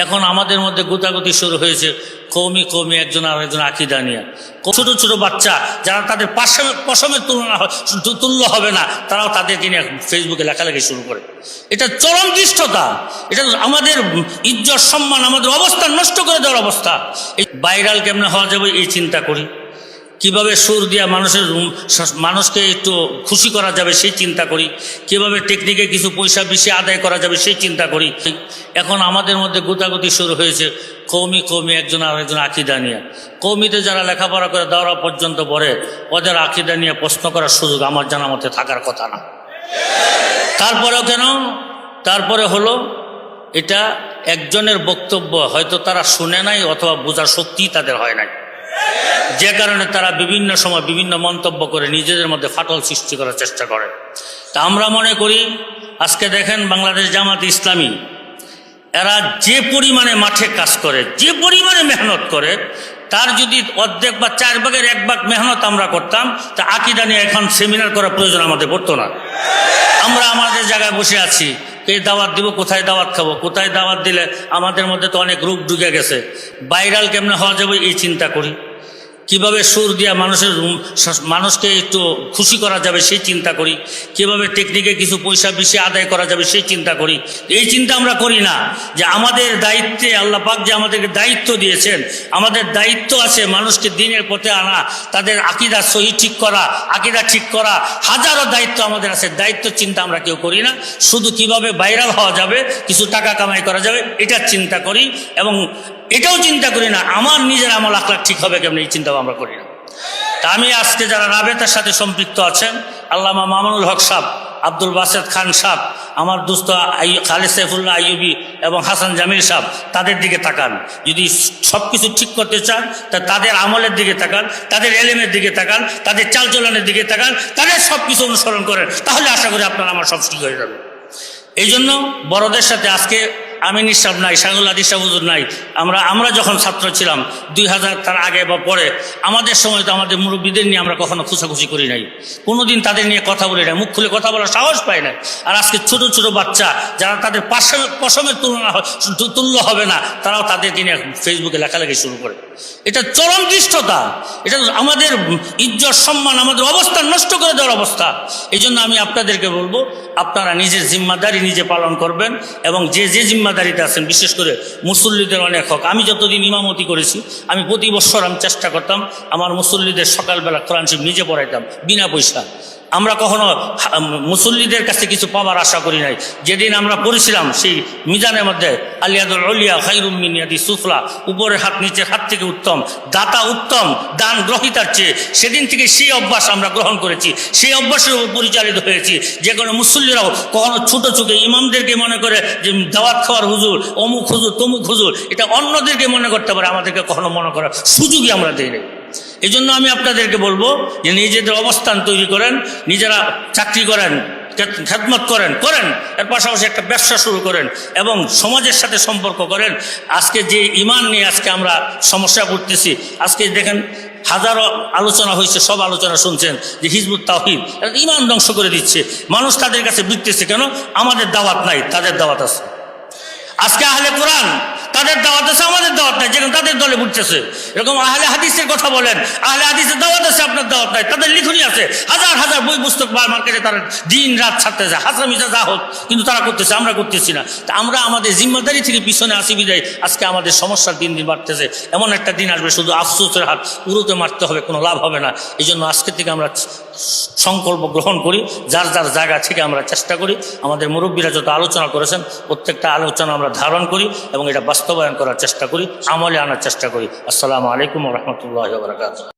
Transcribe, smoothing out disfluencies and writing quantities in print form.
এখন আমাদের মধ্যে গোতাগতি শুরু হয়েছে কৌমি কৌমি একজন আর একজন আকিদা নিয়ে। ছোট ছোট বাচ্চা যারা তাদের পশমের তুল্য হবে না, তারাও তাদেরকে নিয়ে ফেসবুকে লেখালেখি শুরু করে। এটা চরম দৃষ্টতা, এটা আমাদের ইজ্জত সম্মান, আমাদের অবস্থা নষ্ট করে দেওয়ার অবস্থা। এই ভাইরাল কেমনে হওয়া যাবে এই চিন্তা করি, কিভাবে সুর দিয়া মানুষকে একটু খুশি করা যাবে সেই চিন্তা করি, কিভাবে টেকনিকে কিছু পয়সা বেশি আদায় করা যাবে সেই চিন্তা করি। এখন আমাদের মধ্যে গোতাগতি শুরু হয়েছে কৌমি কৌমি একজন আর একজন আকিদা নিয়ে। কৌমিতে যারা লেখাপড়া করে দাওরা পর্যন্ত পড়ে, ওদের আকিদা নিয়ে প্রশ্ন করার সুযোগ আমার জানার মধ্যে থাকার কথা না। তারপরেও কেন? তারপরে হলো এটা একজনের বক্তব্য, হয়তো তারা শুনে নাই অথবা বোঝার শক্তি তাদের হয় নাই, যে কারণে তারা বিভিন্ন সময় বিভিন্ন মন্তব্য করে নিজেদের মধ্যে ফাটল সৃষ্টি করার চেষ্টা করে। তা আমরা মনে করি, আজকে দেখেন বাংলাদেশ জামাত ইসলামী এরা যে পরিমাণে মাঠে কাজ করে, যে পরিমাণে মেহনত করে, তার যদি অর্ধেক বা 4 ভাগের 1 ভাগ মেহনত আমরা করতাম, তা আকিদা নিয়ে এখন সেমিনার করার প্রয়োজন আমাদের পড়তো না। আমরা আমাদের জায়গায় বসে আছি, এই দাওয়াত দিব, কোথায় দাওয়াত খাবো, কোথায় দাওয়াত দিলে আমাদের মধ্যে তো অনেক রূপ ঢুকে গেছে। ভাইরাল কেমনে হওয়া যাবে এই চিন্তা করি, কিভাবে সুর দিয়া মানুষকে একটু খুশি করা যাবে সেই চিন্তা করি, কিভাবে টেকনিকে কিছু পয়সা বেশি আদায় করা যাবে সেই চিন্তা করি। এই চিন্তা আমরা করি না যে আমাদের দায়িত্বে আল্লাহ পাক যে আমাদেরকে দায়িত্ব দিয়েছেন, আমাদের দায়িত্ব আছে মানুষকে দিনের পথে আনা, তাদের আকীদা সহি ঠিক করা, আকীদা ঠিক করা, হাজারো দায়িত্ব আমাদের আছে। দায়িত্ব চিন্তা আমরা কেউ করি না, শুধু কিভাবে ভাইরাল হওয়া যাবে, কিছু টাকা কামাই করা যাবে, এটা চিন্তা করি। এবং এটাও চিন্তা করি না আমার নিজের আমল আখলাক ঠিক হবে কেমন, এই চিন্তাও আমরা করি না। তা আমি আজকে যারা রাবেতার সাথে সম্পৃক্ত আছেন, আল্লামা মামুনুল হক সাহেব, আব্দুল বাসেদ খান সাহেব, আমার দোস্ত খালিদ সাইফুল্লাহ আইয়ুবী এবং হাসান জামিল সাহেব, তাদের দিকে তাকান। যদি সব কিছু ঠিক করতে চান, তা তাদের আমলের দিকে তাকান, তাদের এলেমের দিকে তাকান, তাদের চালচলনের দিকে তাকান, তাদের সব কিছু অনুসরণ করেন, তাহলে আশা করি আপনার আমার সব ঠিক হয়ে যাবে। এই জন্য বড়দের সাথে আজকে আমিন সাহেব নাই, শাহুল আদি সাহেব হুজুর নাই। আমরা যখন ছাত্র ছিলাম 2000 তার আগে বা পরে, আমাদের সময় তো আমাদের মুরব্বীদের নিয়ে আমরা কখনো খুশাখুশি করি নাই, কোনোদিন তাদের নিয়ে কথা বলি নাই, মুখ খুলে কথা বলার সাহস পাই নাই। আর আজকে ছোট ছোট বাচ্চা যারা তাদের পশমের তুল্য হবে না, তারাও তাদেরকে নিয়ে ফেসবুকে লেখালেখি শুরু করে। এটা চরম দৃষ্টতা, এটা আমাদের ইজ্জত সম্মান, আমাদের অবস্থা নষ্ট করে দেওয়ার অবস্থা। এই জন্য আমি আপনাদেরকে বলবো, আপনারা নিজের জিম্মাদারি নিজে পালন করবেন। এবং যে জিম্মাদারিতে আছেন, বিশেষ করে মুসল্লিদের অনেক হক। আমি যতদিন ইমামতি করেছি, আমি প্রতি বছর আমি চেষ্টা করতাম আমার মুসল্লিদের সকালবেলা কোরআন শরীফ নিজে পড়াইতাম বিনা পয়সা। আমরা কখনো মুসল্লিদের কাছে কিছু পাওয়ার আশা করি নাই। যেদিন আমরা পড়েছিলাম সেই মিজানের মধ্যে আলিয়াদুল উলিয়া খায়রুম মিন ইয়াদি সুফলা, উপরের হাত নিচের হাত থেকে উত্তম, দাতা উত্তম দান গ্রহীতার চেয়ে, সেদিন থেকে সেই অভ্যাস আমরা গ্রহণ করেছি, সেই অভ্যাসের উপর পরিচালিত হয়েছি। যে কোনো মুসল্লিরাও কখনো ছোট চোখে ইমামদেরকে মনে করে যে দাওয়াত খাওয়ার হুজুর, অমুক হুজুর তমুক হুজুর, এটা অন্যদেরকে মনে করতে পারে, আমাদেরকে কখনো মনে করার সুযোগই আমরা দিই নাই। এই জন্য আমি আপনাদেরকে বলবো যে নিজেদের অবস্থান তৈরি করেন, নিজেরা চাকরি করেন, খেদমত করেন, এর পাশাপাশি একটা ব্যবসা শুরু করেন এবং সমাজের সাথে সম্পর্ক করেন। আজকে যে ইমান নিয়ে আজকে আমরা সমস্যা পড়তেছি, আজকে দেখেন হাজারো আলোচনা হয়েছে, সব আলোচনা শুনছেন যে হিজবুত তাওহীদ ইমান ধ্বংস করে দিচ্ছে। মানুষ তাদের কাছে বৃত্তেছে কেন? আমাদের দাওয়াত নাই, তাদের দাওয়াত আছে। আজকে আহলে কোরআন, তাদের দাওয়াত আছে, আমাদের দাওয়াত নাই, যেখানে তাদের দলে বুঝতেছে। এরকম আহলে হাদিসের কথা বলেন, আহলে হাদিসের দাওয়াত আছে, আপনার দাওয়াত নাই। তাদের লিখনি আছে, হাজার হাজার বই পুস্তক মার্কেটে তারা দিন রাত ছাড়তেছে, হাসরা মিজা যা হোক, কিন্তু তারা করতেছে, আমরা করতেছি না। তা আমরা আমাদের জিম্মাদারি থেকে পিছনে আসি বিদায় আজকে আমাদের সমস্যার দিন দিন বাড়তেছে। এমন একটা দিন আসবে শুধু আফসোসের হাত পুরোতে মারতে হবে, কোনো লাভ হবে না। এই জন্য আজকে থেকে আমরা সংকল্প গ্রহণ করি, যার যার জায়গা থেকে আমরা চেষ্টা করি, আমাদের মুরব্বীরা যত আলোচনা করেছেন প্রত্যেকটা আলোচনা আমরা ধারণ করি এবং এটা বাস্তবায়ন করার চেষ্টা করি, আমলে আনার চেষ্টা করি। আসসালামু আলাইকুম ওয়া রাহমাতুল্লাহি ওয়া বারাকাতুহু।